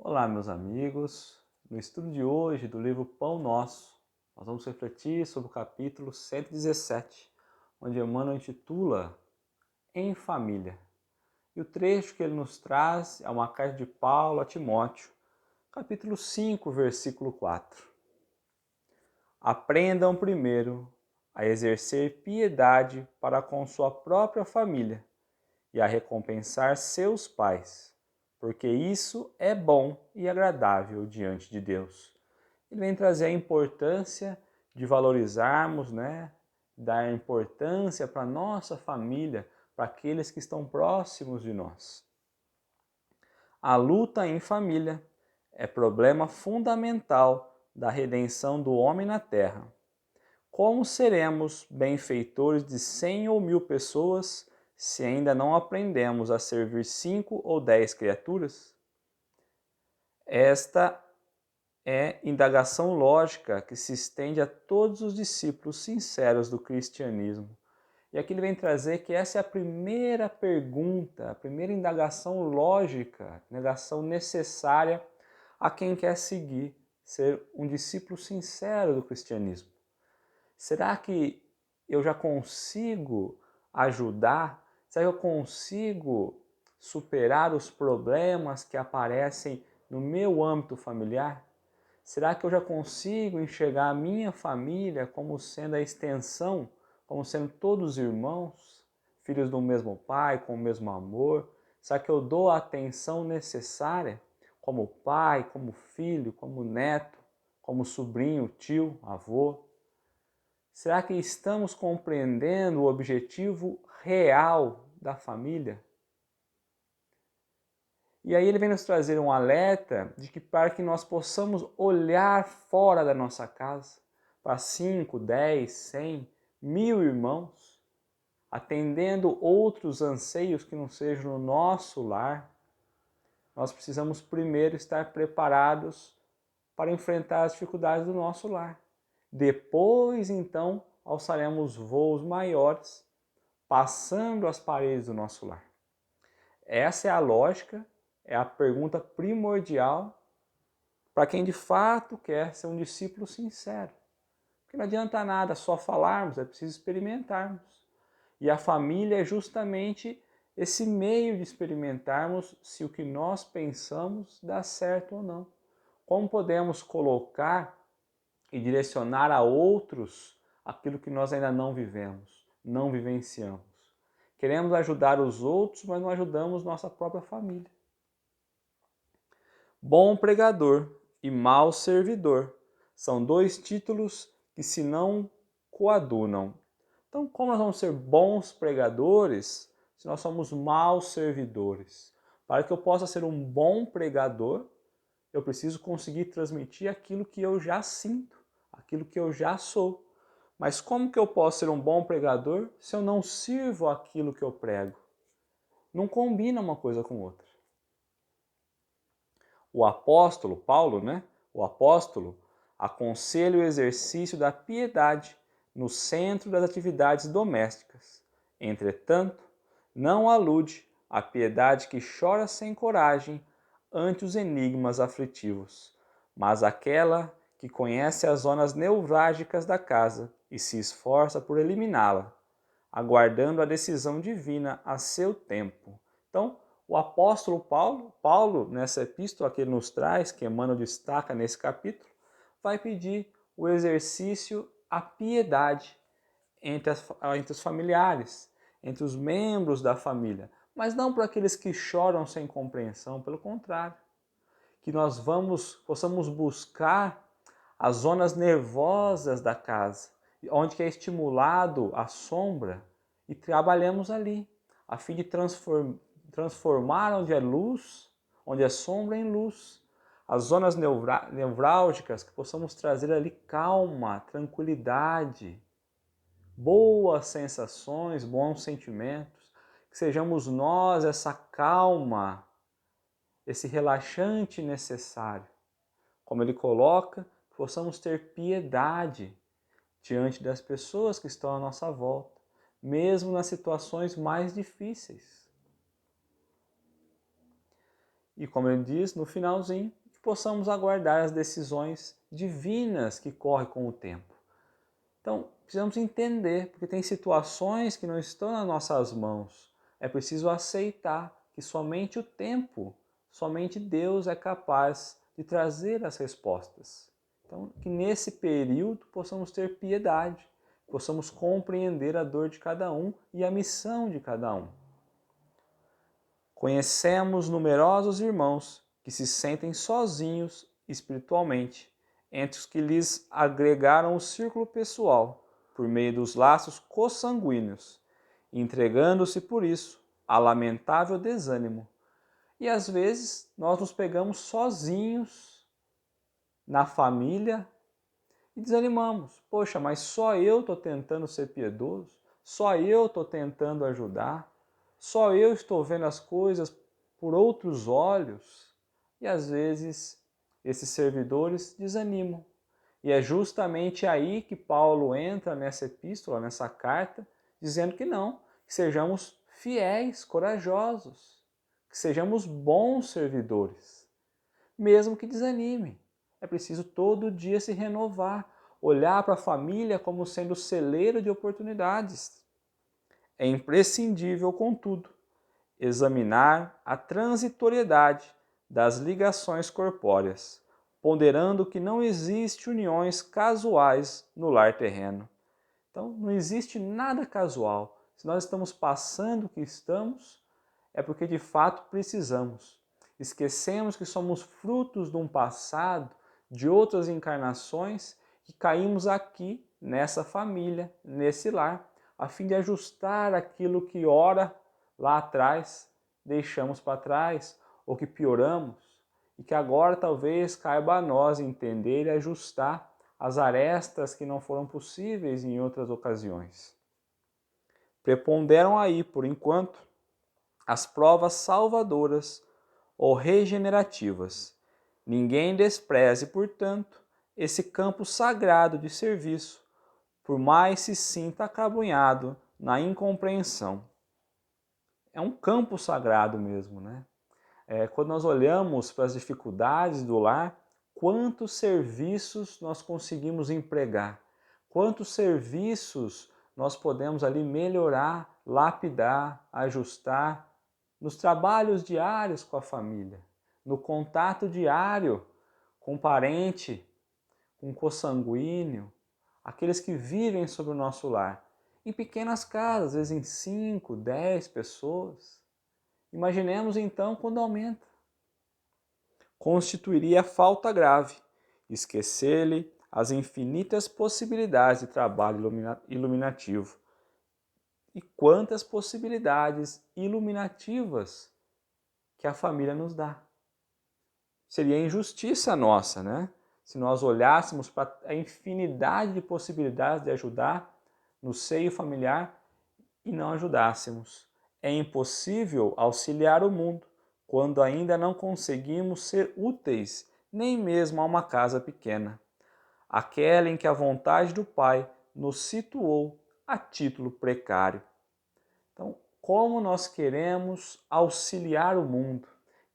Olá, meus amigos. No estudo de hoje do livro Pão Nosso, nós vamos refletir sobre o capítulo 117, onde Emmanuel intitula Em Família. E o trecho que ele nos traz é uma carta de Paulo a Timóteo, capítulo 5, versículo 4. Aprendam primeiro a exercer piedade para com sua própria família e a recompensar seus pais, porque isso é bom e agradável diante de Deus. Ele vem trazer a importância de valorizarmos, dar importância para a nossa família, para aqueles que estão próximos de nós. A luta em família é problema fundamental da redenção do homem na terra. Como seremos benfeitores de 100 ou 1000 pessoas se ainda não aprendemos a servir 5 ou 10 criaturas? Esta é indagação lógica que se estende a todos os discípulos sinceros do cristianismo. E aqui ele vem trazer que essa é a primeira pergunta, a primeira indagação lógica, indagação necessária a quem quer seguir, ser um discípulo sincero do cristianismo. Será que eu já consigo ajudar? Será que eu consigo superar os problemas que aparecem no meu âmbito familiar? Será que eu já consigo enxergar a minha família como sendo a extensão, como sendo todos irmãos, filhos do mesmo pai, com o mesmo amor? Será que eu dou a atenção necessária como pai, como filho, como neto, como sobrinho, tio, avô? Será que estamos compreendendo o objetivo real da família? E aí ele vem nos trazer um alerta de que para que nós possamos olhar fora da nossa casa, para 5, 10, 100, 1000 irmãos, atendendo outros anseios que não sejam no nosso lar, nós precisamos primeiro estar preparados para enfrentar as dificuldades do nosso lar. Depois, então, alçaremos voos maiores, passando as paredes do nosso lar. Essa é a lógica, é a pergunta primordial para quem de fato quer ser um discípulo sincero. Porque não adianta nada só falarmos, é preciso experimentarmos. E a família é justamente esse meio de experimentarmos se o que nós pensamos dá certo ou não. Como podemos colocar e direcionar a outros aquilo que nós ainda não vivemos, não vivenciamos. Queremos ajudar os outros, mas não ajudamos nossa própria família. Bom pregador e mau servidor são dois títulos que se não coadunam. Então, como nós vamos ser bons pregadores se nós somos maus servidores? Para que eu possa ser um bom pregador, eu preciso conseguir transmitir aquilo que eu já sinto, aquilo que eu já sou. Mas como que eu posso ser um bom pregador se eu não sirvo aquilo que eu prego? Não combina uma coisa com outra. O apóstolo Paulo, O apóstolo aconselha o exercício da piedade no centro das atividades domésticas. Entretanto, não alude à piedade que chora sem coragem ante os enigmas aflitivos, mas àquela que conhece as zonas nevrálgicas da casa e se esforça por eliminá-la, aguardando a decisão divina a seu tempo. Então, o apóstolo Paulo, nessa epístola que ele nos traz, que Emmanuel destaca nesse capítulo, vai pedir o exercício, a piedade entre os familiares, entre os membros da família, mas não para aqueles que choram sem compreensão, pelo contrário, que nós possamos buscar as zonas nervosas da casa, onde é estimulado a sombra, e trabalhamos ali, a fim de transformar onde é luz, onde é sombra, em luz. As zonas nevrálgicas, que possamos trazer ali calma, tranquilidade, boas sensações, bons sentimentos, que sejamos nós essa calma, esse relaxante necessário. Como ele coloca, possamos ter piedade diante das pessoas que estão à nossa volta, mesmo nas situações mais difíceis. e, como ele diz no finalzinho, que possamos aguardar as decisões divinas que correm com o tempo. Então, precisamos entender, porque tem situações que não estão nas nossas mãos. É preciso aceitar que somente o tempo, somente Deus é capaz de trazer as respostas. Então, que nesse período possamos ter piedade, possamos compreender a dor de cada um e a missão de cada um. Conhecemos numerosos irmãos que se sentem sozinhos espiritualmente, entre os que lhes agregaram o círculo pessoal, por meio dos laços consanguíneos, entregando-se por isso a lamentável desânimo. E às vezes nós nos pegamos sozinhos na família e desanimamos. Poxa, mas só eu estou tentando ser piedoso, só eu estou tentando ajudar, só eu estou vendo as coisas por outros olhos. E às vezes esses servidores desanimam. E é justamente aí que Paulo entra nessa epístola, nessa carta, dizendo que não, que sejamos fiéis, corajosos, que sejamos bons servidores, mesmo que desanime. É preciso todo dia se renovar, olhar para a família como sendo celeiro de oportunidades. É imprescindível, contudo, examinar a transitoriedade das ligações corpóreas, ponderando que não existe uniões casuais no lar terreno. Então, não existe nada casual. Se nós estamos passando o que estamos, é porque de fato precisamos. Esquecemos que somos frutos de um passado, de outras encarnações, que caímos aqui, nessa família, nesse lar, a fim de ajustar aquilo que ora lá atrás deixamos para trás, ou que pioramos, e que agora talvez caiba a nós entender e ajustar as arestas que não foram possíveis em outras ocasiões. Preponderam aí, por enquanto, as provas salvadoras ou regenerativas. Ninguém despreze, portanto, esse campo sagrado de serviço, por mais se sinta acabrunhado na incompreensão. É um campo sagrado mesmo, né? Quando nós olhamos para as dificuldades do lar, quantos serviços nós conseguimos empregar, quantos serviços nós podemos ali melhorar, lapidar, ajustar, nos trabalhos diários com a família, no contato diário com o parente, com o consanguíneo, aqueles que vivem sob o nosso lar, em pequenas casas, às vezes em 5, 10 pessoas. Imaginemos então quando aumenta. Constituiria falta grave esquecer-lhe as infinitas possibilidades de trabalho iluminativo. E quantas possibilidades iluminativas que a família nos dá. Seria injustiça nossa, né? Se nós olhássemos para a infinidade de possibilidades de ajudar no seio familiar e não ajudássemos. É impossível auxiliar o mundo quando ainda não conseguimos ser úteis nem mesmo a uma casa pequena, aquela em que a vontade do Pai nos situou a título precário. Então, como nós queremos auxiliar o mundo?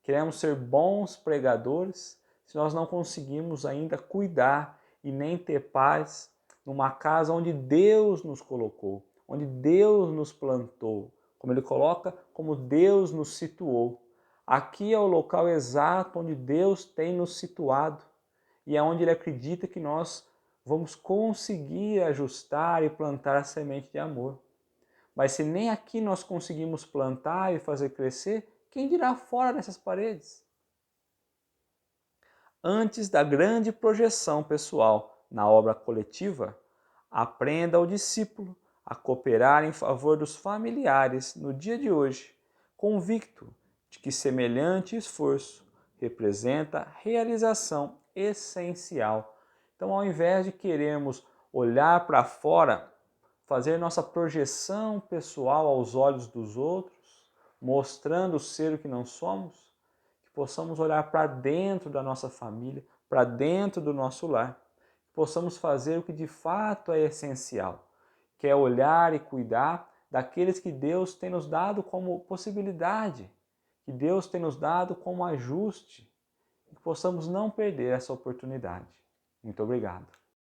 Queremos ser bons pregadores se nós não conseguimos ainda cuidar e nem ter paz numa casa onde Deus nos colocou, onde Deus nos plantou, como ele coloca, como Deus nos situou. Aqui é o local exato onde Deus tem nos situado e é onde ele acredita que nós vamos conseguir ajustar e plantar a semente de amor. Mas se nem aqui nós conseguimos plantar e fazer crescer, quem dirá fora dessas paredes? Antes da grande projeção pessoal na obra coletiva, aprenda ao discípulo a cooperar em favor dos familiares no dia de hoje, convicto de que semelhante esforço representa realização essencial. Então, ao invés de querermos olhar para fora, fazer nossa projeção pessoal aos olhos dos outros, mostrando ser o que não somos, que possamos olhar para dentro da nossa família, para dentro do nosso lar, que possamos fazer o que de fato é essencial, que é olhar e cuidar daqueles que Deus tem nos dado como possibilidade, que Deus tem nos dado como ajuste e que possamos não perder essa oportunidade. Muito obrigado.